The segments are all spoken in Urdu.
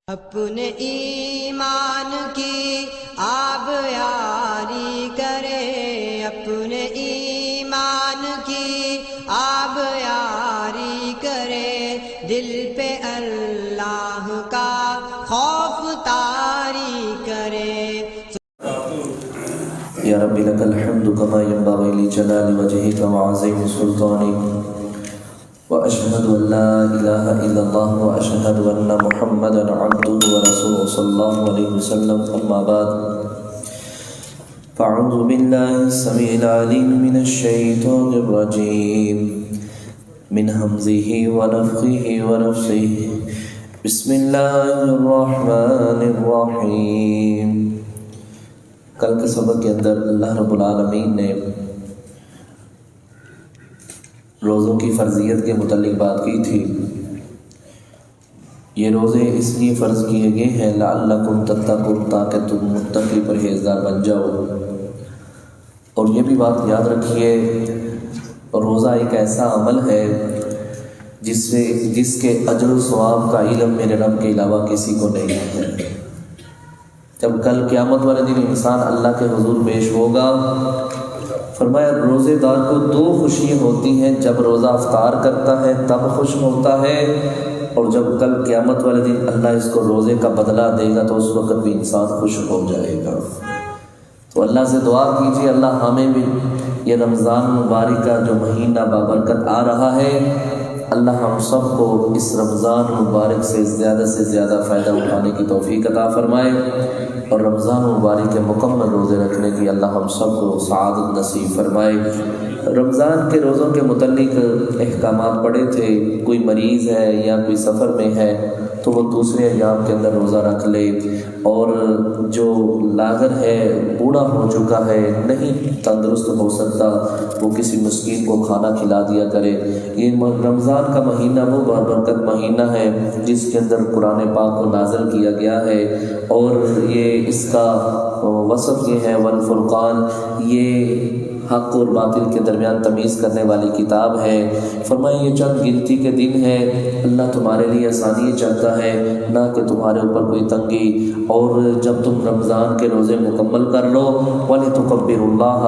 اپنے ایمان کی آب یاری کرے، اپنے ایمان کی آب یاری کرے، دل پہ اللہ کا خوف طاری کرے۔ یا رب لک الحمد کما ينبغي لجلال وجهك وعظیم سلطانک، واشهد ان لا الہ الا اللہ واشهد ان محمدا عبده ورسولہ صلی اللہ علیہ وسلم، اما بعد فاعوذ باللہ السمیع العلیم من الشیطان الرجیم من ہمزہ ونفخہ ونفثہ، بسم اللہ الرحمن الرحیم۔ کل کے سبق کے اندر اللہ رب العالمین نے روزوں کی فرضیت کے متعلق بات کی تھی۔ یہ روزے اس لیے فرض کیے گئے ہیں لعلکم تتقون، تاکہ تم متقی پرہیزگار بن جاؤ۔ اور یہ بھی بات یاد رکھیے، روزہ ایک ایسا عمل ہے جس کے اجر و ثواب کا علم میرے رب کے علاوہ کسی کو نہیں ہے۔ جب کل قیامت والے دن انسان اللہ کے حضور پیش ہوگا، فرمایا روزے دار کو دو خوشیاں ہوتی ہیں، جب روزہ افطار کرتا ہے تب خوش ہوتا ہے، اور جب کل قیامت والے دن اللہ اس کو روزے کا بدلہ دے گا تو اس وقت بھی انسان خوش ہو جائے گا۔ تو اللہ سے دعا کیجیے اللہ ہمیں بھی یہ رمضان مبارک کا جو مہینہ بابرکت آ رہا ہے، اللہ ہم سب کو اس رمضان مبارک سے زیادہ فائدہ اٹھانے کی توفیق عطا فرمائے، اور رمضان مبارک کے مکمل روزے رکھنے کی اللہ ہم سب کو سعادت نصیب فرمائے۔ رمضان کے روزوں کے متعلق احکامات پڑے تھے، کوئی مریض ہے یا کوئی سفر میں ہے تو وہ دوسرے ایام کے اندر روزہ رکھ لے، اور جو لاغر ہے، بوڑھا ہو چکا ہے، نہیں تندرست ہو سکتا، وہ کسی مسکین کو کھانا کھلا دیا کرے۔ یہ رمضان کا مہینہ وہ بابرکت مہینہ ہے جس کے اندر قرآن پاک کو نازل کیا گیا ہے، اور یہ اس کا وصف یہ ہے والفرقان، یہ حق اور باطل کے درمیان تمیز کرنے والی کتاب ہے۔ فرمایا یہ چند گنتی کے دن ہے، اللہ تمہارے لیے آسانی چاہتا ہے، نہ کہ تمہارے اوپر کوئی تنگی، اور جب تم رمضان کے روزے مکمل کر لو وَلِتُكَبِّرُوا اللَّهَ،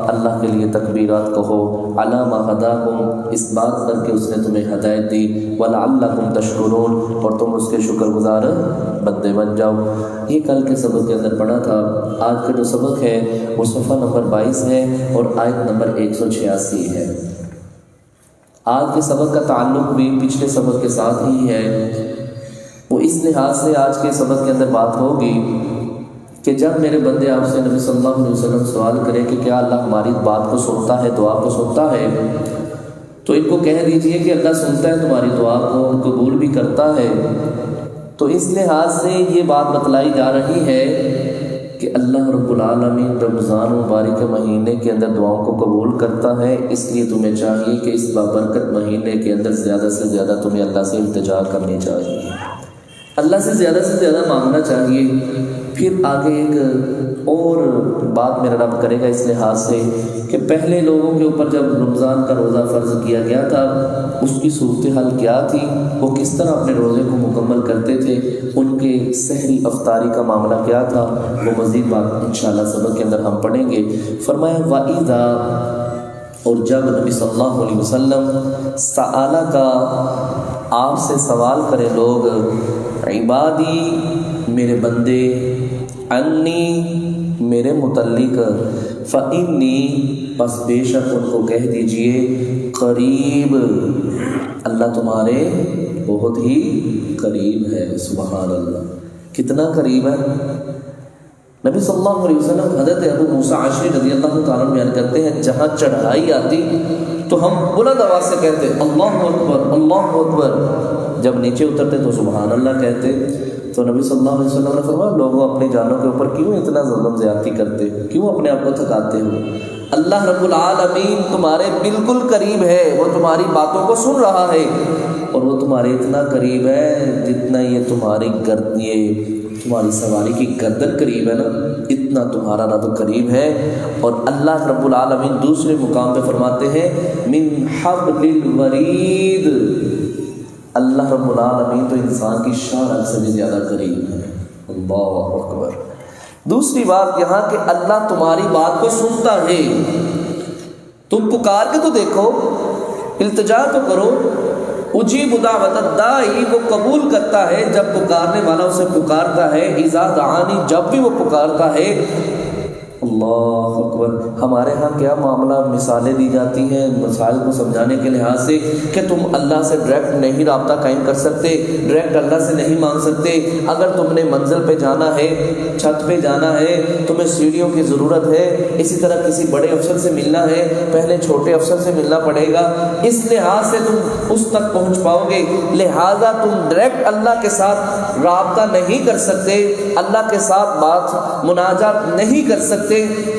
اللہ کے لیے تکبیرات کہو، عَلَىٰ مَا هَدَاكُمْ، اس بات پر کہ اس نے تمہیں ہدایت دی، وَلَعَلَّكُمْ تَشْكُرُونَ، اور تم اس کے شکر گزار بندے بن جاؤ۔ یہ کل کے سبق کے اندر پڑھا تھا۔ آج کا جو سبق ہے وہ صفحہ نمبر 22 ہے اور آیت نمبر 186 ہے۔ آج کے سبق کا تعلق بھی پچھلے سبق کے ساتھ ہی ہے۔ وہ اس لحاظ سے آج کے سبق کے اندر بات ہوگی کہ جب میرے بندے آپ سے نبی صلی اللہ علیہ وسلم سوال کرے کہ کیا اللہ ہماری بات کو سنتا ہے، دعا کو سنتا ہے، تو ان کو کہہ دیجئے کہ اللہ سنتا ہے تمہاری دعا کو، قبول بھی کرتا ہے۔ تو اس لحاظ سے یہ بات بتلائی جا رہی ہے کہ اللہ رب العالمین رمضان مبارک کے مہینے کے اندر دعاؤں کو قبول کرتا ہے، اس لیے تمہیں چاہیے کہ اس بابرکت مہینے کے اندر زیادہ سے زیادہ تمہیں اللہ سے التجا کرنی چاہیے، اللہ سے زیادہ مانگنا چاہیے۔ پھر آگے ایک اور بات میرا رب کرے گا اس لحاظ سے کہ پہلے لوگوں کے اوپر جب رمضان کا روزہ فرض کیا گیا تھا اس کی صورتحال کیا تھی، وہ کس طرح اپنے روزے کو مکمل کرتے تھے، ان کے سحری افطاری کا معاملہ کیا تھا، وہ مزید بات انشاءاللہ سبق کے اندر ہم پڑھیں گے۔ فرمایا وَإِذَا، اور جب نبی صلی اللہ علیہ وسلم سآلہ کا آپ سے سوال کرے لوگ، عبادی میرے بندے، انی میرے متعلق، فإنی پس بے شک ان کو کہہ دیجئے، قریب اللہ تمہارے بہت ہی قریب ہے۔ سبحان اللہ، کتنا قریب ہے۔ نبی صلی اللہ علیہ وسلم حضرت ابو موسیٰ عشری رضی اللہ تعالیٰ عنہ بیان کرتے ہیں جہاں چڑھائی آتی تو ہم بلند آواز سے کہتے اللہ اکبر اللہ اکبر، جب نیچے اترتے تو سبحان اللہ کہتے۔ تو نبی صلی اللہ علیہ وسلم نے فرمایا لوگوں اپنی جانوں کے اوپر کیوں اتنا ظلم زیادتی کرتے، کیوں اپنے آپ کو تھکاتے ہو؟ اللہ رب العالمین تمہارے بالکل قریب ہے، وہ تمہاری باتوں کو سن رہا ہے، اور وہ تمہارے اتنا قریب ہے جتنا یہ تمہاری سواری کی گردن قریب ہے نا، اتنا تمہارا رب قریب ہے۔ اور اللہ رب العالمین دوسرے مقام پہ فرماتے ہیں من حبل الورید، اللہ رب العالمین تو انسان کی شان سے بھی زیادہ قریب ہے۔ اللہ اکبر۔ دوسری بات یہاں کہ اللہ تمہاری بات کو سنتا ہے، تم پکار کے تو دیکھو، التجا تو کرو۔ اجیب دعوت الداعی، وہ قبول کرتا ہے جب پکارنے والا اسے پکارتا ہے، اذا دعانی، جب بھی وہ پکارتا ہے۔ اللہ اکبر۔ ہمارے ہاں کیا معاملہ، مثالیں دی جاتی ہیں مسائل کو سمجھانے کے لحاظ سے کہ تم اللہ سے ڈائریکٹ نہیں رابطہ قائم کر سکتے، ڈائریکٹ اللہ سے نہیں مانگ سکتے۔ اگر تم نے منزل پہ جانا ہے، چھت پہ جانا ہے، تمہیں سیڑھیوں کی ضرورت ہے، اسی طرح کسی بڑے افسر سے ملنا ہے، پہلے چھوٹے افسر سے ملنا پڑے گا، اس لحاظ سے تم اس تک پہنچ پاؤ گے۔ لہٰذا تم ڈائریکٹ اللہ کے ساتھ رابطہ نہیں کر سکتے، اللہ کے ساتھ بات مناجات نہیں کر سکتے،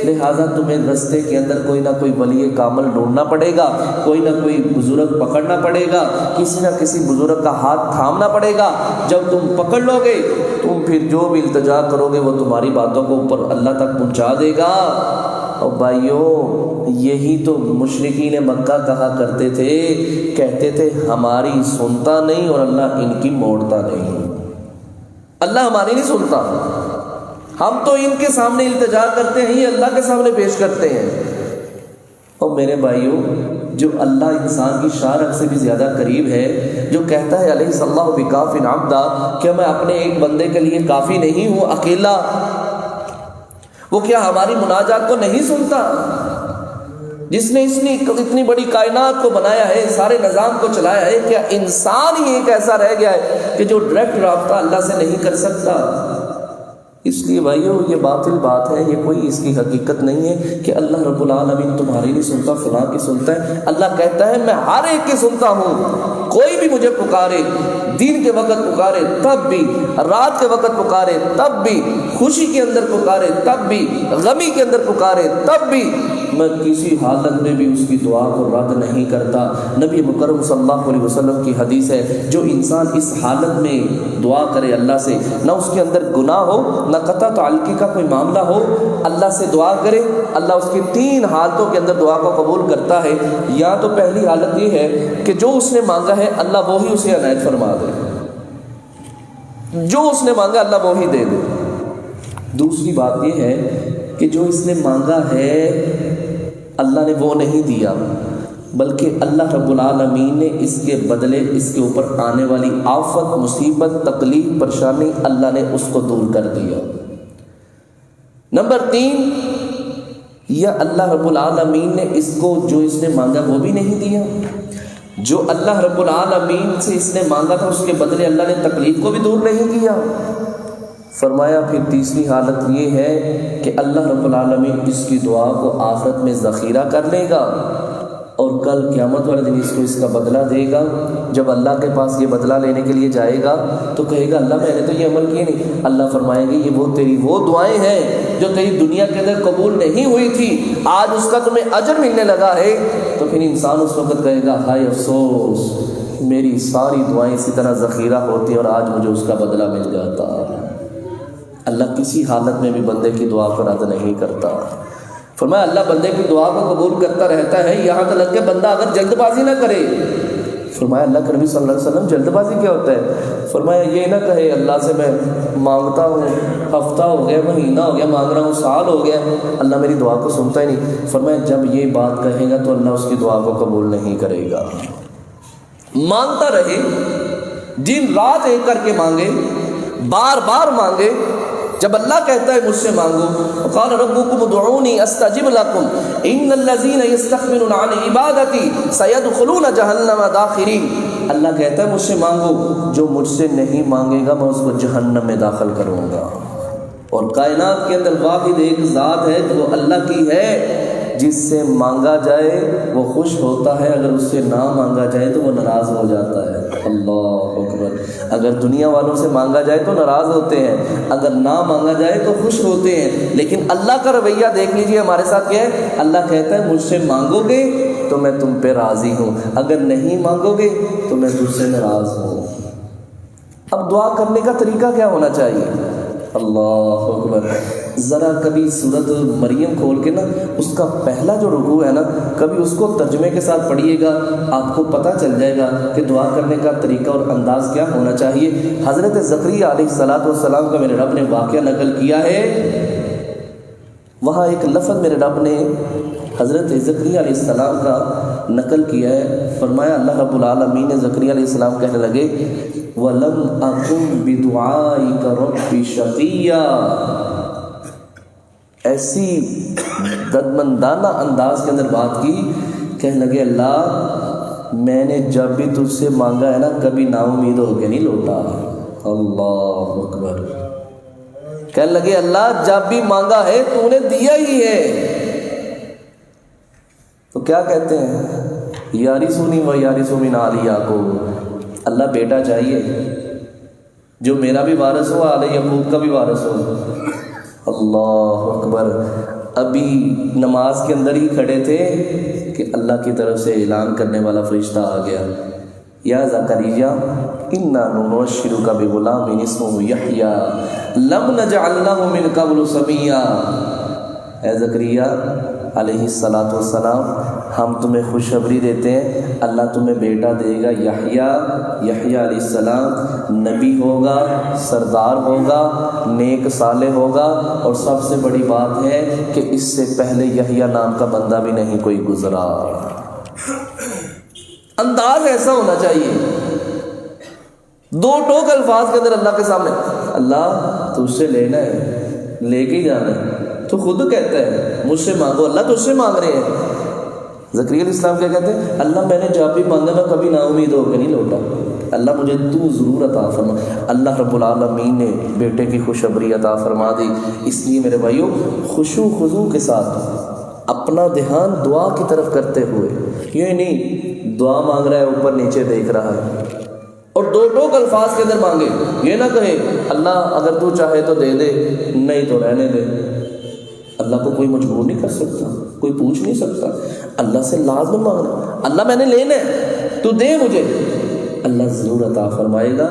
لہذا تمہیں رستے کے اندر کوئی نہ کوئی ولی کامل ڈھونڈنا پڑے گا، کوئی نہ کوئی بزرگ پکڑنا پڑے گا، کسی نہ کسی بزرگ کا ہاتھ تھامنا پڑے گا۔ جب تم پکڑ لو گے، تم پھر جو بھی التجا کرو گے وہ تمہاری باتوں کو اوپر اللہ تک پہنچا دے گا۔ اور بھائیو، یہی تو مشرکین مکہ کہا کرتے تھے، کہتے تھے ہماری سنتا نہیں اور اللہ ان کی موڑتا نہیں۔ اللہ ہماری نہیں سنتا، ہم تو ان کے سامنے التجا کرتے ہیں، یہ اللہ کے سامنے پیش کرتے ہیں۔ اور میرے بھائیوں، جو اللہ انسان کی شان سے بھی زیادہ قریب ہے، جو کہتا ہے علیہ اللہ بکاف عبدا، کہ میں اپنے ایک بندے کے لیے کافی نہیں ہوں اکیلا، وہ کیا ہماری مناجات کو نہیں سنتا؟ جس نے اتنی بڑی کائنات کو بنایا ہے، سارے نظام کو چلایا ہے، کیا انسان ہی ایک ایسا رہ گیا ہے کہ جو ڈائریکٹ رابطہ اللہ سے نہیں کر سکتا؟ اس لیے بھائیو، یہ باطل بات ہے، یہ کوئی اس کی حقیقت نہیں ہے کہ اللہ رب العالمین تمہاری نہیں سنتا، فلاں کی سنتا ہے۔ اللہ کہتا ہے میں ہر ایک کی سنتا ہوں، کوئی بھی مجھے پکارے، دن کے وقت پکارے تب بھی، رات کے وقت پکارے تب بھی، خوشی کے اندر پکارے تب بھی، غمی کے اندر پکارے تب بھی، میں کسی حالت میں بھی اس کی دعا کو رد نہیں کرتا۔ نبی مکرم صلی اللہ علیہ وسلم کی حدیث ہے، جو انسان اس حالت میں دعا کرے اللہ سے، نہ اس کے اندر گناہ ہو، نہ قطع تعلقی کا کوئی معاملہ ہو، اللہ سے دعا کرے، اللہ اس کی 3 حالتوں کے اندر دعا کو قبول کرتا ہے۔ یا تو پہلی حالت یہ ہے کہ جو اس نے مانگا ہے اللہ وہی اسے عنایت فرما دے، جو اس نے مانگا اللہ وہی دے دے۔ دوسری بات یہ ہے کہ جو اس نے مانگا ہے اللہ نے وہ نہیں دیا، بلکہ اللہ رب العالمین نے اس کے بدلے اس کے اوپر آنے والی آفت، مصیبت، تکلیف، پریشانی اللہ نے اس کو دور کر دیا۔ نمبر 3، یا اللہ رب العالمین نے اس کو جو اس نے مانگا وہ بھی نہیں دیا، جو اللہ رب العالمین سے اس نے مانگا تھا اس کے بدلے اللہ نے تکلیف کو بھی دور نہیں کیا۔ فرمایا پھر تیسری حالت یہ ہے کہ اللہ رب العالمین اس کی دعا کو آخرت میں ذخیرہ کر لے گا، اور کل قیامت والے دن اس کو اس کا بدلہ دے گا۔ جب اللہ کے پاس یہ بدلہ لینے کے لیے جائے گا تو کہے گا اللہ میں نے تو یہ عمل کیے نہیں۔ اللہ فرمائے گا یہ تیری وہ دعائیں ہیں جو تیری دنیا کے اندر قبول نہیں ہوئی تھی، آج اس کا تمہیں اجر ملنے لگا ہے۔ تو پھر انسان اس وقت کہے گا ہائے افسوس، میری ساری دعائیں اسی طرح ذخیرہ ہوتی اور آج مجھے اس کا بدلہ مل جاتا۔ اللہ کسی حالت میں بھی بندے کی دعا کو رد نہیں کرتا۔ فرمایا اللہ بندے کی دعا کو قبول کرتا رہتا ہے، یہاں تک کہ بندہ اگر جلد بازی نہ کرے۔ فرمایا اللہ کے نبی صلی اللہ علیہ وسلم جلد بازی کیا ہوتا ہے؟ فرمایا یہ نہ کہے اللہ سے میں مانگتا ہوں، ہفتہ ہو گیا، مہینہ ہو گیا مانگ رہا ہوں، سال ہو گیا، اللہ میری دعا کو سنتا ہی نہیں۔ فرمایا جب یہ بات کہے گا تو اللہ اس کی دعا کو قبول نہیں کرے گا۔ مانگتا رہے، دن رات ایک کر کے مانگے، بار بار مانگے۔ جب اللہ کہتا ہے مجھ سے مانگو، قال ربکم ادعونی استجب لکم ان الذین یستکبرون عن عبادتی سیدخلون جہنم داخرین۔ اللہ کہتا ہے مجھ سے مانگو، جو مجھ سے نہیں مانگے گا میں اس کو جہنم میں داخل کروں گا۔ اور کائنات کے اندر واحد ایک ذات ہے جو اللہ کی ہے، جس سے مانگا جائے وہ خوش ہوتا ہے، اگر اس سے نہ مانگا جائے تو وہ ناراض ہو جاتا ہے۔ اللہ اکبر۔ اگر دنیا والوں سے مانگا جائے تو ناراض ہوتے ہیں، اگر نہ مانگا جائے تو خوش ہوتے ہیں، لیکن اللہ کا رویہ دیکھ لیجئے ہمارے ساتھ کیا ہے۔ اللہ کہتا ہے مجھ سے مانگو گے تو میں تم پہ راضی ہوں، اگر نہیں مانگو گے تو میں تم سے ناراض ہوں۔ اب دعا کرنے کا طریقہ کیا ہونا چاہیے؟ اللہ اکبر۔ ذرا کبھی سورت مریم کھول کے نا اس کا پہلا جو رکوع ہے نا کبھی اس کو ترجمے کے ساتھ پڑھیے گا، آپ کو پتہ چل جائے گا کہ دعا کرنے کا طریقہ اور انداز کیا ہونا چاہیے۔ حضرت زکریا علیہ السلام کا میرے رب نے واقعہ نقل کیا ہے، وہاں ایک لفظ میرے رب نے حضرت زکریا علیہ السلام کا نقل کیا ہے، فرمایا اللہ رب العالمین نے زکریا علیہ السلام کہنے لگے وَلَمْ أَكُنْ بِدُعَائِكَ رَبِّ شَقِيًّا، ایسی دردمندانہ انداز کے اندر بات کی، کہنے لگے اللہ میں نے جب بھی تجھ سے مانگا ہے نا کبھی نا امید ہو کے نہیں لوٹا۔ اللہ اکبر، کہنے لگے اللہ جب بھی مانگا ہے تو نے دیا ہی ہے۔ تو کیا کہتے ہیں یاری سونی و یاری سونی نالی یعقوب، اللہ بیٹا چاہیے جو میرا بھی وارث ہو، آل یعقوب کا بھی وارث ہو۔ اللہ اکبر، ابھی نماز کے اندر ہی کھڑے تھے کہ اللہ کی طرف سے اعلان کرنے والا فرشتہ آ گیا، یا زکریا انا نبشرک بغلام اسمہ یحییٰ لم نجعل لہ من قبل سمیٰ، اے زکریا علیہ السلام ہم تمہیں خوشخبری دیتے ہیں اللہ تمہیں بیٹا دے گا یحییٰ علیہ السلام نبی ہوگا، سردار ہوگا، نیک صالح ہوگا، اور سب سے بڑی بات ہے کہ اس سے پہلے یحییٰ نام کا بندہ بھی نہیں کوئی گزرا۔ انداز ایسا ہونا چاہیے، دو ٹوک الفاظ کے اندر اللہ کے سامنے، اللہ تجھ سے لینا ہے، لے کے جانا ہے، تو خود کہتا ہے مجھ سے مانگو، اللہ تجھ سے مانگ رہے ہیں۔ زکریا علیہ السلام کیا کہتے ہیں اللہ میں نے جب بھی مانگا میں کبھی نا امید ہو کے نہیں لوٹا، اللہ مجھے تو ضرور عطا فرما۔ اللہ رب العالمین نے بیٹے کی خوشخبری عطا فرما دی۔ اس لیے میرے بھائیو خشوع خضوع کے ساتھ اپنا دھیان دعا کی طرف کرتے ہوئے، یہ نہیں دعا مانگ رہا ہے اوپر نیچے دیکھ رہا ہے اور دو ٹوک الفاظ کے اندر مانگے، یہ نہ کہے اللہ اگر تو چاہے تو دے دے، نہیں تو رہنے دے۔ اللہ کو کوئی مجبور نہیں کر سکتا، کوئی پوچھ نہیں سکتا، اللہ سے لازم مانگنا، اللہ میں نے لینا ہے تو دے مجھے، اللہ ضرور عطا فرمائے گا۔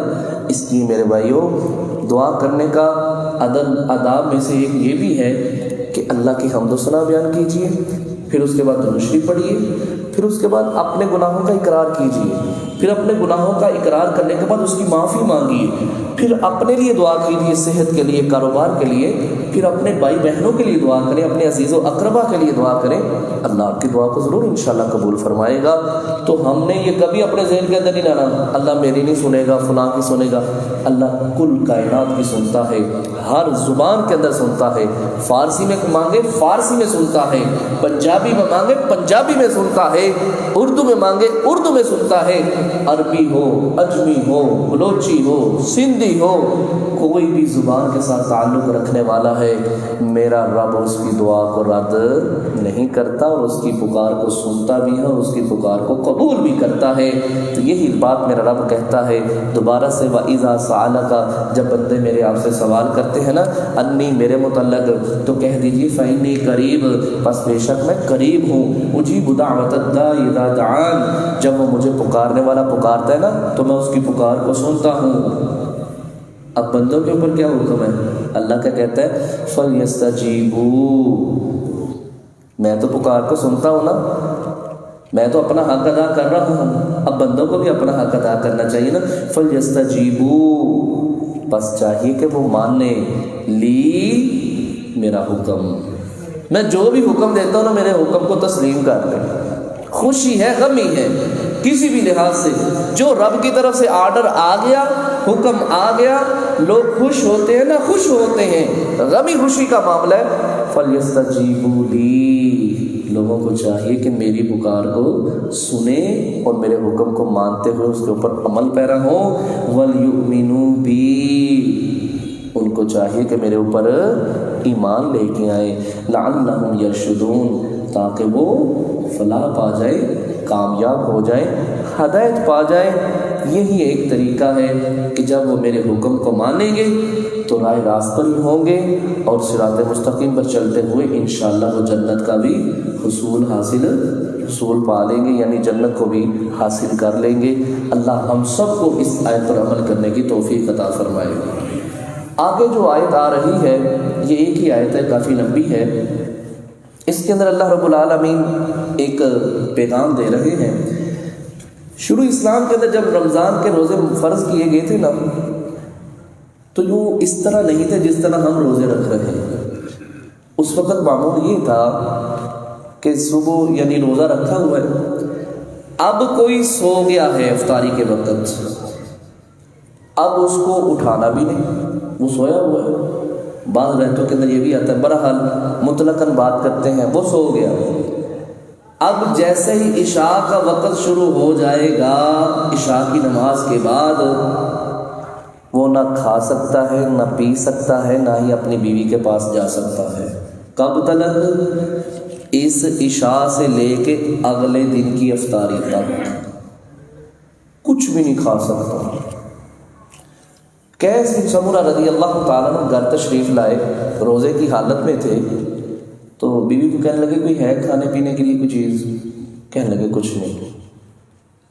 اس لیے میرے بھائیوں دعا کرنے کا آداب میں سے ایک یہ بھی ہے کہ اللہ کی حمد و ثنا بیان کیجیے، پھر اس کے بعد درود شریف پڑھیے، پھر اس کے بعد اپنے گناہوں کا اقرار کیجیے، پھر اپنے گناہوں کا اقرار کرنے کے بعد اس کی معافی مانگیے، پھر اپنے لیے دعا کیجیے، صحت کے لیے، کاروبار کے لیے، پھر اپنے بھائی بہنوں کے لیے دعا کریں، اپنے عزیز و اقربا کے لیے دعا کریں، اللہ آپ کی دعا کو ضرور انشاءاللہ قبول فرمائے گا۔ تو ہم نے یہ کبھی اپنے ذہن کے اندر نہیں لانا اللہ میری نہیں سنے گا، فلاں کی سنے گا، اللہ کل کائنات کی سنتا ہے، ہر زبان کے اندر سنتا ہے، فارسی میں مانگے فارسی میں سنتا ہے، پنجابی میں مانگے پنجابی میں سنتا ہے، اردو میں مانگے اردو میں سنتا ہے، عربی ہو، اجمی ہو، بلوچی ہو، سندھی ہو، کوئی بھی زبان کے ساتھ تعلق رکھنے والا ہے، میرا رب اس کی دعا کو رد نہیں کرتا اور اس کی پکار کو سنتا بھی ہے اور اس کی پکار کو قبول بھی کرتا ہے۔ تو یہی بات میرا رب کہتا ہے دوبارہ سے، وَإِذَا سَأَلَكَ، جب بندے میرے آپ سے سوال کرتے ہیں نا انی میرے متعلق، تو کہہ دیجیے فَإِنِّي قریب، پس بے شک میں قریب ہوں، اجیب دعوت الداعی اذا دعان، جب وہ مجھے پکارنے والا پکارتا ہے نا تو میں اس کی پکار کو سنتا ہوں۔ اب بندوں کے اوپر کیا حکم ہے؟ اللہ کا کہتا ہے فَلْيَسْتَجِيبُوا، میں تو پکار کو سنتا ہوں نا، میں تو اپنا حق ادا کر رہا ہوں، اب بندوں کو بھی اپنا حق ادا کرنا چاہیے نا۔ فَلْيَسْتَجِيبُوا، بس چاہیے کہ وہ ماننے، لی میرا حکم، میں جو بھی حکم دیتا ہوں نا میرے حکم کو تسلیم کر لیں، خوشی ہے غمی ہے کسی بھی لحاظ سے، جو رب کی طرف سے آرڈر آ گیا، حکم آ گیا، لوگ خوش ہوتے ہیں نا خوش ہوتے ہیں، غمی خوشی کا معاملہ ہے۔ فَلْيَسْتَجِيبُوا لِي، لوگوں کو چاہیے کہ میری پکار کو سنیں اور میرے حکم کو مانتے ہوئے اس کے اوپر عمل پیرا ہوں۔ وَلْيُؤْمِنُوا بِي، ان کو چاہیے کہ میرے اوپر ایمان لے کے آئیں، لَعَلَّهُمْ يَرْشُدُونَ، تاکہ وہ فلاح پا جائے، کامیاب ہو جائے، ہدایت پا جائے۔ یہی ایک طریقہ ہے کہ جب وہ میرے حکم کو مانیں گے تو رائے راست پر ہی ہوں گے اور صراط مستقیم پر چلتے ہوئے انشاءاللہ وہ جنت کا بھی حصول پا لیں گے، یعنی جنت کو بھی حاصل کر لیں گے۔ اللہ ہم سب کو اس آیت پر عمل کرنے کی توفیق عطا فرمائے۔ آگے جو آیت آ رہی ہے یہ ایک ہی آیت ہے، کافی لمبی ہے. اس کے اندر اللہ رب العالمین ایک پیغام دے رہے ہیں. شروع اسلام کے اندر جب رمضان کے روزے فرض کیے گئے تھے نا، تو یوں اس طرح نہیں تھے جس طرح ہم روزے رکھ رہے ہیں. اس وقت معمول یہ تھا کہ صبح یعنی روزہ رکھا ہوا ہے، اب کوئی سو گیا ہے افطاری کے وقت، اب اس کو اٹھانا بھی نہیں، وہ سویا ہوا ہے. بعض رہتوں کے اندر یہ بھی آتا ہے، بہرحال مطلقاً بات کرتے ہیں وہ سو گیا. اب جیسے ہی عشاء کا وقت شروع ہو جائے گا، عشاء کی نماز کے بعد وہ نہ کھا سکتا ہے، نہ پی سکتا ہے، نہ ہی اپنی بیوی کے پاس جا سکتا ہے. کب تک؟ اس عشاء سے لے کے اگلے دن کی افطاری تک کچھ بھی نہیں کھا سکتا. قیس بن سمرہ رضی اللہ تعالیٰ عنہ گھر تشریف لائے، روزے کی حالت میں تھے، تو بیوی کو کہنے لگے کوئی ہے کھانے پینے کے لیے کوئی چیز؟ کہنے لگے کچھ نہیں.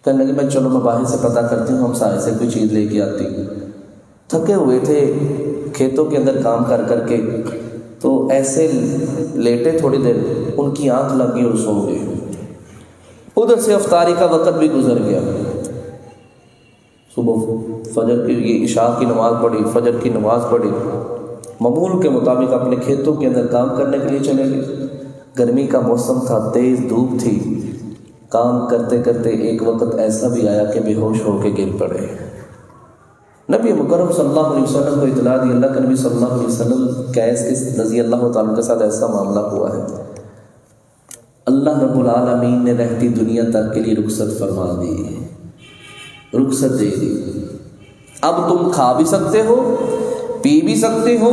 کہنے لگے میں چلو میں باہر سے پتہ کرتی ہوں، ہم سائے سے کوئی چیز لے کے آتی. تھکے ہوئے تھے کھیتوں کے اندر کام کر کر کے، تو ایسے لیٹے تھوڑی دیر، ان کی آنکھ لگ گئی اور سو گئے. ادھر سے افطاری کا وقت بھی گزر گیا. صبح فجر کی یہ عشاء کی نماز پڑھی، فجر کی نماز پڑھی، معمول کے مطابق اپنے کھیتوں کے اندر کام کرنے کے لیے چلے گئے. گرمی کا موسم تھا، تیز دھوپ تھی. کام کرتے کرتے ایک وقت ایسا بھی آیا کہ بے ہوش ہو کے گر پڑے. نبی مکرم صلی اللہ علیہ وسلم کو اطلاع دی. اللہ کے نبی صلی اللہ علیہ وسلم قیس اس رضی اللہ تعالیٰ کے ساتھ ایسا معاملہ ہوا ہے. اللہ رب العالمین نے رہتی دنیا تک کے لیے رخصت فرما دی، رخصت دے دی. اب تم کھا بھی سکتے ہو، پی بھی سکتے ہو،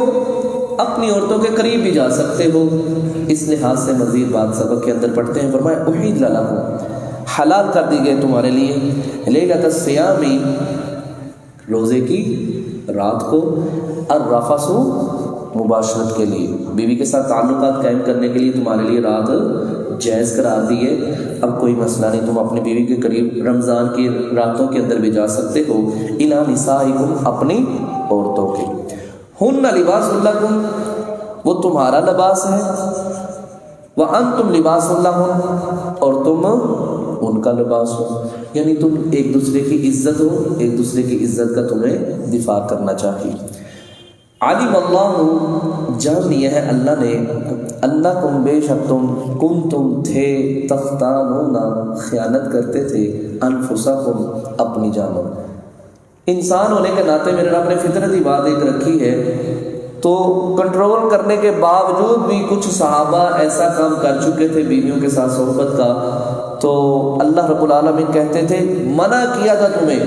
اپنی عورتوں کے قریب بھی جا سکتے ہو. اس لحاظ سے مزید بات سبق کے اندر پڑھتے ہیں. فرمایا احل لکم، حلال کر دی گئے تمہارے لیے، لیلۃ الصیام، روزے کی رات کو، الرفث، مباشرت کے لیے، بیوی کے ساتھ تعلقات قائم کرنے کے لیے تمہارے لیے رات جائز قرار دی ہے. اب کوئی مسئلہ نہیں، تم اپنی بیوی کے قریب رمضان کی راتوں کے اندر بھی جا سکتے ہو. الی نسائکم، اپنی عورتوں کے. ہن لباس لکم، وہ تمہارا لباس ہے. وانتم لباس لہن، اور تم ان کا لباس ہو. یعنی تم ایک دوسرے کی عزت ہو، ایک دوسرے کی عزت کا تمہیں دفاع کرنا چاہیے. علم اللہ، جان لیا ہے اللہ نے، انکم، بے شک تم، کنتم تھے، تختانون، خیانت کرتے تھے، انفسکم، اپنی جانوں. انسان ہونے کے ناطے میرے رب نے فطرتی بات ایک رکھی ہے، تو کنٹرول کرنے کے باوجود بھی کچھ صحابہ ایسا کام کر چکے تھے بیویوں کے ساتھ صحبت کا، تو اللہ رب العالمین کہتے تھے منع کیا تھا تمہیں،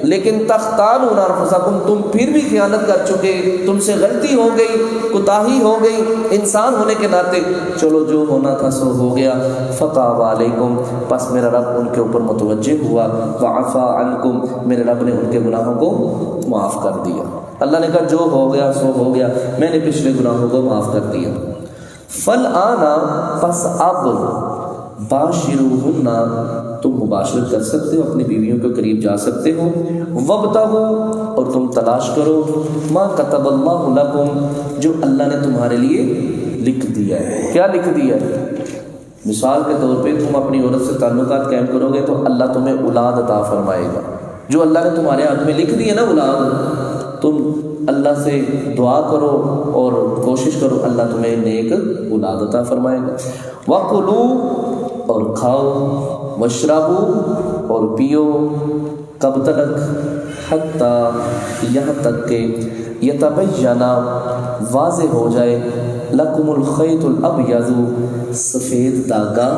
لیکن تختانون انفسکم، تم پھر بھی خیانت کر چکے، تم سے غلطی ہو گئی، کوتاہی ہو گئی انسان ہونے کے ناطے. چلو جو ہونا تھا سو ہو گیا. فتاب علیکم، پس میرا رب ان کے اوپر متوجہ ہوا. وعفا عنکم، میرے رب نے ان کے گناہوں کو معاف کر دیا. اللہ نے کہا جو ہو گیا سو ہو گیا، میں نے پچھلے گناہوں کو معاف کر دیا. فالآن، پس اب، باشروہن، تم مباشرت کر سکتے ہو، اپنی بیویوں کے قریب جا سکتے ہو. وابتغوا، اور تم تلاش کرو، ما کتب اللہ لکم، جو اللہ نے تمہارے لیے لکھ دیا ہے. کیا لکھ دیا ہے؟ مثال کے طور پہ تم اپنی عورت سے تعلقات قائم کرو گے تو اللہ تمہیں اولاد عطا فرمائے گا. جو اللہ نے تمہارے ہاتھ میں لکھ دی ہے نا اولاد، تم اللہ سے دعا کرو اور کوشش کرو، اللہ تمہیں نیک اولاد عطا فرمائے گا. وَقُلُوا، اور کھاؤ، وَاشْرَبُوا، اور پیو. کب تک؟ حتیٰ، یہاں تک کہ یتبین، واضح ہو جائے، لکم الخیط الابیض، سفید داغا،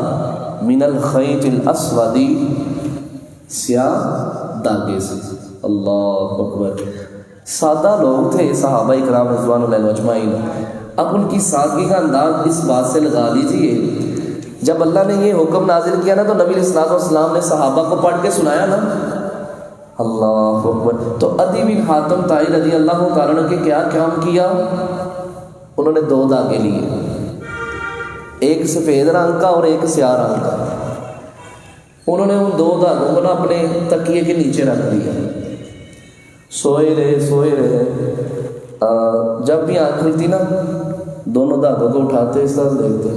من الخیط الاسود، سیاہ داغے سے. اللہ اکبر. سادہ لوگ تھے صحابہ اکرام رضوان اللہ اجمعین. اب ان کی سادگی کا انداز اس بات سے لگا لیجیے، جب اللہ نے یہ حکم نازل کیا نا تو نبی علیہ السلام نے صحابہ کو پڑھ کے سنایا نا. اللہ اکبر. تو عدی بن حاتم طائی رضی اللہ تعالیٰ عنہ کے کیا کام کیا؟ انہوں نے 2 داغے لیے، ایک سفید رنگ کا اور ایک سیاہ رنگ کا. انہوں نے ان 2 داغوں کو نا اپنے تکیے کے نیچے رکھ دیا. سوئے رہے جب بھی آنکھ کھلتی نا دونوں دھاگوں کو اٹھاتے اس طرح دیکھتے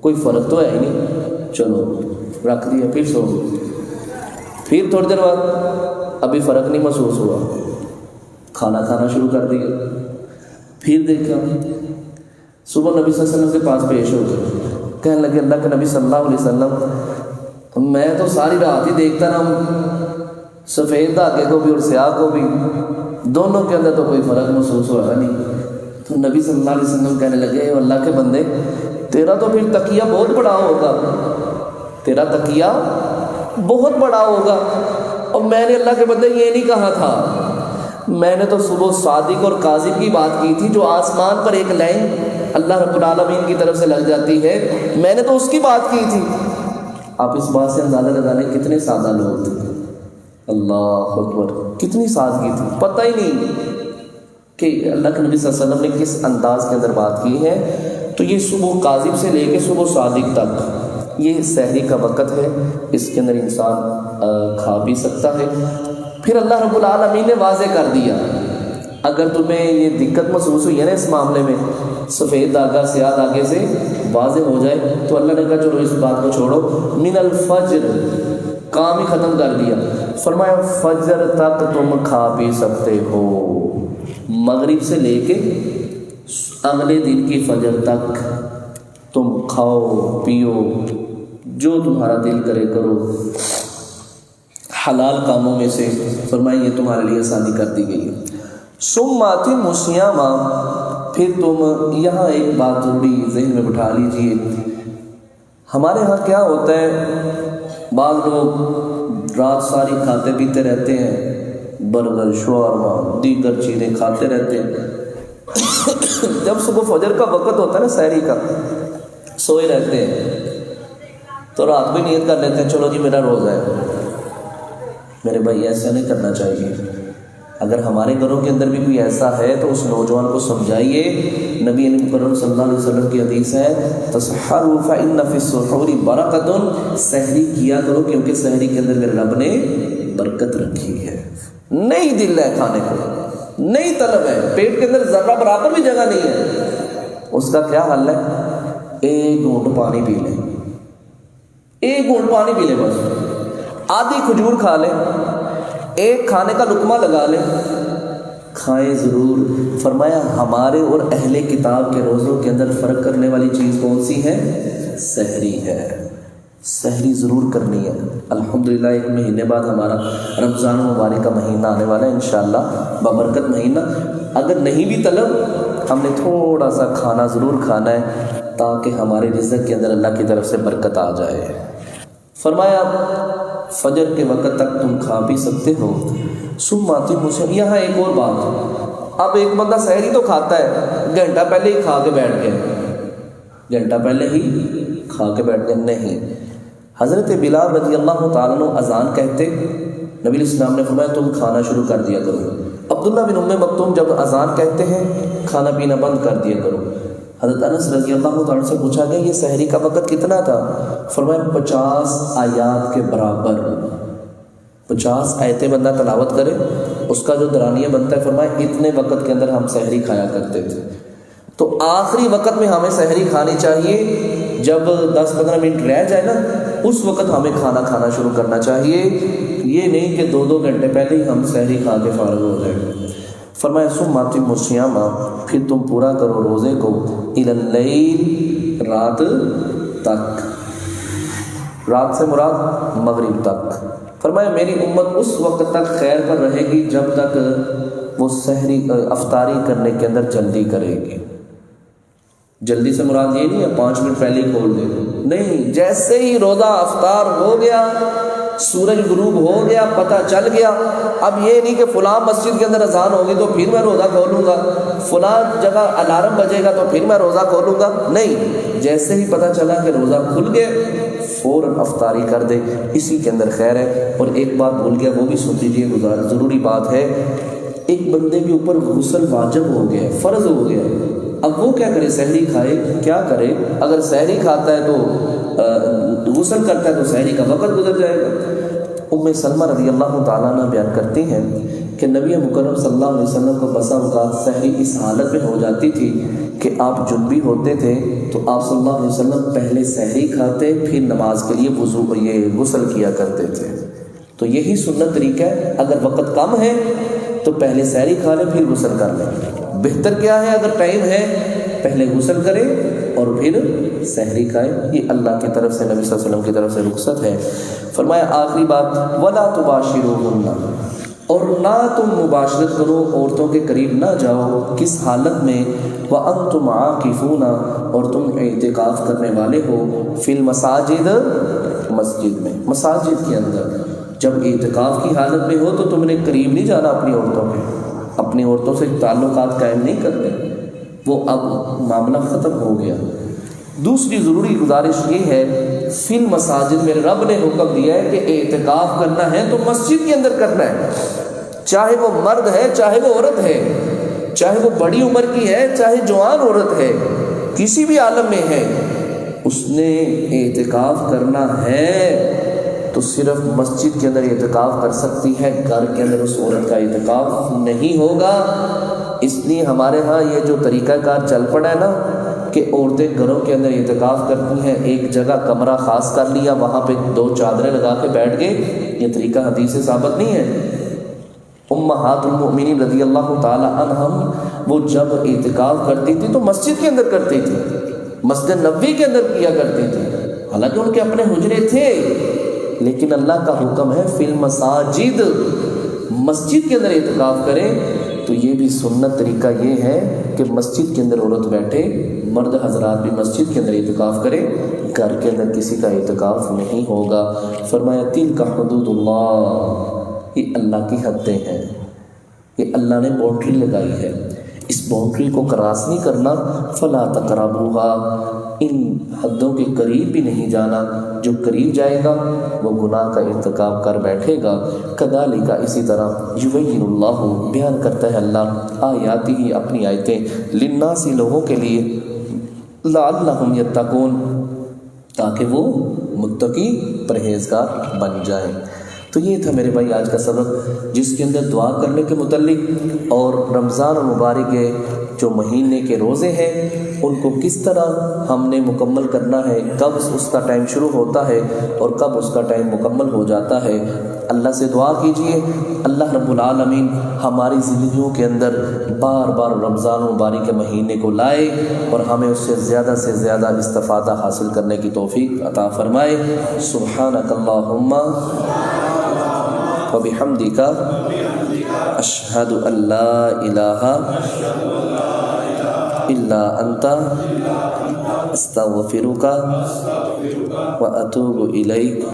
کوئی فرق تو ہے ہی نہیں، چلو رکھ دیا، پھر سو گئے۔ پھر تھوڑی دیر بعد ابھی فرق نہیں محسوس ہوا، کھانا کھانا شروع کر دیا۔ پھر دیکھا صبح نبی صلی اللہ علیہ وسلم کے پاس پیش ہو گئے، کہنے لگے اللہ کے نبی صلی اللہ علیہ وسلم میں تو ساری رات ہی دیکھتا رہا، سفید دھاگے کو بھی اور سیاہ کو بھی، دونوں کے اندر تو کوئی فرق محسوس ہوا نہیں۔ تو نبی صلی اللہ علیہ وسلم کہنے لگے اے اللہ کے بندے تیرا تو پھر تکیہ بہت بڑا ہوگا، تیرا تکیہ بہت بڑا ہوگا، اور میں نے اللہ کے بندے یہ نہیں کہا تھا، میں نے تو صبح صادق اور کاذب کی بات کی تھی، جو آسمان پر ایک لائن اللہ رب العالمین کی طرف سے لگ جاتی ہے، میں نے تو اس کی بات کی تھی۔ آپ اس بات سے اندازہ لگا لیں کتنے سادہ لوگ تھے، اللہ اکبر، کتنی سادگی تھی، پتہ ہی نہیں کہ اللہ کے نبی صلی اللہ علیہ وسلم نے کس انداز کے اندر بات کی ہے۔ تو یہ صبح کاذب سے لے کے صبح صادق تک یہ سحری کا وقت ہے، اس کے اندر انسان کھا بھی سکتا ہے۔ پھر اللہ رب العالمین نے واضح کر دیا، اگر تمہیں یہ دقت محسوس ہوئی ہے نا اس معاملے میں، سفید دھاگا سیاہ دھاگے سے واضح ہو جائے، تو اللہ نے کہا چلو اس بات کو چھوڑو، من الفجر کام ہی ختم کر دیا، فرمایا فجر تک تم کھا پی سکتے ہو، مغرب سے لے کے اگلے دن کی فجر تک تم کھاؤ پیو، جو تمہارا دل کرے کرو، حلال کاموں میں سے، فرمایا یہ تمہارے لیے آسانی کر دی گئی ہے۔ ثم اتموا الصیام، پھر تم یہاں ایک بات ضروری ذہن میں بٹھا لیجئے، ہمارے ہاں کیا ہوتا ہے، بعض لوگ رات ساری کھاتے پیتے رہتے ہیں، برگر شورما دیگر چیزیں کھاتے رہتے ہیں، جب صبح فجر کا وقت ہوتا ہے نا سحری کا، سوئے رہتے ہیں، تو رات بھی نیت کر لیتے ہیں چلو جی میرا روزہ ہے۔ میرے بھائی ایسا نہیں کرنا چاہیے، اگر ہمارے گھروں کے اندر بھی کوئی ایسا ہے تو اس نوجوان کو سمجھائیے، نبی مکرم صلی اللہ علیہ وسلم کی حدیث ہے تسحروا فإن فی السحور برکۃ، سحری کیا کرو کیونکہ سحری کے اندر میرے رب نے برکت رکھی ہے۔ نہیں دل ہے کھانے کو، نہیں طلب ہے، پیٹ کے اندر ذرہ برابر بھی جگہ نہیں ہے، اس کا کیا حل ہے، ایک گھونٹ پانی پی لیں، ایک گھونٹ پانی پی لیں، بس آدھی کھجور کھا لیں، ایک کھانے کا لقمہ لگا لیں، کھائیں ضرور۔ فرمایا ہمارے اور اہل کتاب کے روزوں کے اندر فرق کرنے والی چیز کون سی ہے، سحری ہے، سحری ضرور کرنی ہے۔ الحمدللہ ایک مہینے بعد ہمارا رمضان مبارک کا مہینہ آنے والا ہے انشاءاللہ، ببرکت مہینہ، اگر نہیں بھی طلب ہم نے تھوڑا سا کھانا ضرور کھانا ہے تاکہ ہمارے رزق کے اندر اللہ کی طرف سے برکت آ جائے۔ فرمایا فجر کے وقت تک تم کھا پی سکتے ہو۔ ثم اتموا الصیام، یہاں ایک اور بات، اب ایک بندہ سحری تو کھاتا ہے، گھنٹہ پہلے ہی کھا کے بیٹھ گیا، گھنٹہ پہلے ہی کھا کے بیٹھ گیا، نہیں، حضرت بلال رضی اللہ تعالیٰ عنہ اذان کہتے، نبی علیہ السلام نے فرمایا تم کھانا شروع کر دیا کرو۔ عبداللہ بن ام مکتوم جب اذان کہتے ہیں کھانا پینا بند کر دیا کرو۔ حضرت انس رضی اللہ تعالیٰ سے پوچھا گیا یہ سحری کا وقت کتنا تھا؟ فرمایا 50 آیات کے برابر، 50 آیتیں بندہ تلاوت کرے اس کا جو درانیہ بنتا ہے، فرمایا اتنے وقت کے اندر ہم سحری کھایا کرتے تھے۔ تو آخری وقت میں ہمیں سحری کھانی چاہیے، جب 10-15 منٹ رہ جائے نا اس وقت ہمیں کھانا کھانا شروع کرنا چاہیے، یہ نہیں کہ 2 گھنٹے پہلے ہی ہم سحری کھا کے فارغ ہو جائیں۔ فرمایا ثم اتموا الصیام، پھر تم پورا کرو روزے کو، الی اللیل، رات تک، رات سے مراد مغرب تک۔ فرمایا میری امت اس وقت تک خیر پر رہے گی جب تک وہ سحری افطاری کرنے کے اندر جلدی کرے گی۔ جلدی سے مراد یہ نہیں ہے 5 منٹ پہلے ہی کھول دے، نہیں، جیسے ہی روزہ افطار ہو گیا، سورج غروب ہو گیا، پتہ چل گیا، اب یہ نہیں کہ فلاں مسجد کے اندر اذان ہوگی تو پھر میں روزہ کھولوں گا، فلاں جگہ الارم بجے گا تو پھر میں روزہ کھولوں گا، نہیں، جیسے ہی پتہ چلا کہ روزہ کھل گئے فوراً افطاری کر دے، اسی کے اندر خیر ہے۔ اور ایک بات بھول گیا، وہ بھی سن لیجیے، ضروری بات ہے، ایک بندے کے اوپر غسل واجب ہو گیا، فرض ہو گیا، اب وہ کیا کرے، سحری کھائے، کیا کرے؟ اگر سحری کھاتا ہے تو غسل کرتا ہے تو سحری کا وقت گزر جائے گا، سلمہ رضی اللہ تعالیٰ عنہ بیان کرتی ہیں کہ نبی مکرم صلی اللہ علیہ وسلم کو بسا اوقات سحری اس حالت میں ہو جاتی تھی کہ آپ جنبی ہوتے تھے تو آپ صلی اللہ علیہ وسلم پہلے سحری کھاتے پھر نماز کے لیے غسل کیا کرتے تھے. تو یہی سنت طریقہ ہے. اگر وقت کم ہے تو پہلے سحری کھا لیں پھر غسل کر لیں. بہتر کیا ہے اگر ٹائم ہے پہلے غسل کریں اور پھر سحری کھائیں. یہ اللہ کی طرف سے نبی صلی اللہ علیہ وسلم کی طرف سے رخصت ہے. فرمایا آخری بات وَلَا تُبَاشِرُوهُنَّ، اور نہ تم مباشرت کرو، عورتوں کے قریب نہ جاؤ. کس حالت میں؟ وَأَنْتُمْ عَاكِفُونَ، اور تم اعتکاف کرنے والے ہو. فی المساجد، مسجد میں، مساجد کے اندر. جب اعتکاف کی حالت میں ہو تو تم نے قریب نہیں جانا اپنی عورتوں کے، اپنی عورتوں سے تعلقات قائم نہیں کرتے. وہ اب معاملہ ختم ہو گیا. دوسری ضروری گزارش یہ ہے، فی المساجد میں رب نے حکم دیا ہے کہ اعتکاف کرنا ہے تو مسجد کے اندر کرنا ہے. چاہے وہ مرد ہے چاہے وہ عورت ہے، چاہے وہ بڑی عمر کی ہے چاہے جوان عورت ہے، کسی بھی عالم میں ہے، اس نے اعتکاف کرنا ہے تو صرف مسجد کے اندر اعتکاف کر سکتی ہے. گھر کے اندر اس عورت کا اعتکاف نہیں ہوگا. اس لیے ہمارے ہاں یہ جو طریقہ کار چل پڑا ہے نا کہ عورتیں گھروں کے اندر اعتکاف کرتی ہیں، ایک جگہ کمرہ خاص کر لیا، وہاں پہ 2 چادریں لگا کے بیٹھ گئے. یہ طریقہ حدیث سے ثابت نہیں ہے. امہات المؤمنین رضی اللہ تعالی عنہم وہ جب اعتکاف کرتی تھی تو مسجد کے اندر کرتی تھی، مسجد نبوی کے اندر کیا کرتی تھی. حالانکہ ان کے اپنے حجرے تھے، لیکن اللہ کا حکم ہے فی المساجد، مسجد کے اندر اعتکاف کریں. تو یہ بھی سنت طریقہ یہ ہے کہ مسجد کے اندر عورت بیٹھے، مرد حضرات بھی مسجد کے اندر اعتکاف کریں، گھر کے اندر کسی کا اعتکاف نہیں ہوگا. فرمایا تلک حدود اللہ، یہ اللہ کی حدیں ہیں، یہ اللہ نے باؤنڈری لگائی ہے، اس باؤنڈری کو کراس نہیں کرنا. فلا تقربوها، ان حدوں کے قریب بھی نہیں جانا. جو قریب جائے گا وہ گناہ کا ارتکاب کر بیٹھے گا. کذالک، اسی طرح یبین اللہ، بیان کرتا ہے اللہ آیاتی ہی، اپنی آیتیں، للناس، لوگوں کے لیے، لعلہم یتقون، تاکہ وہ متقی پرہیزگار بن جائیں. تو یہ تھا میرے بھائی آج کا سبق، جس کے اندر دعا کرنے کے متعلق اور رمضان المبارک کے جو مہینے کے روزے ہیں ان کو کس طرح ہم نے مکمل کرنا ہے، کب اس کا ٹائم شروع ہوتا ہے اور کب اس کا ٹائم مکمل ہو جاتا ہے. اللہ سے دعا کیجئے اللہ رب العالمین ہماری زندگیوں کے اندر بار بار رمضان المبارک کے مہینے کو لائے اور ہمیں اس سے زیادہ استفادہ حاصل کرنے کی توفیق عطا فرمائے. سبحانک اللہم وبحمدک، اشہد ان لا الہ الا انت، استغفرک واتوب الیک.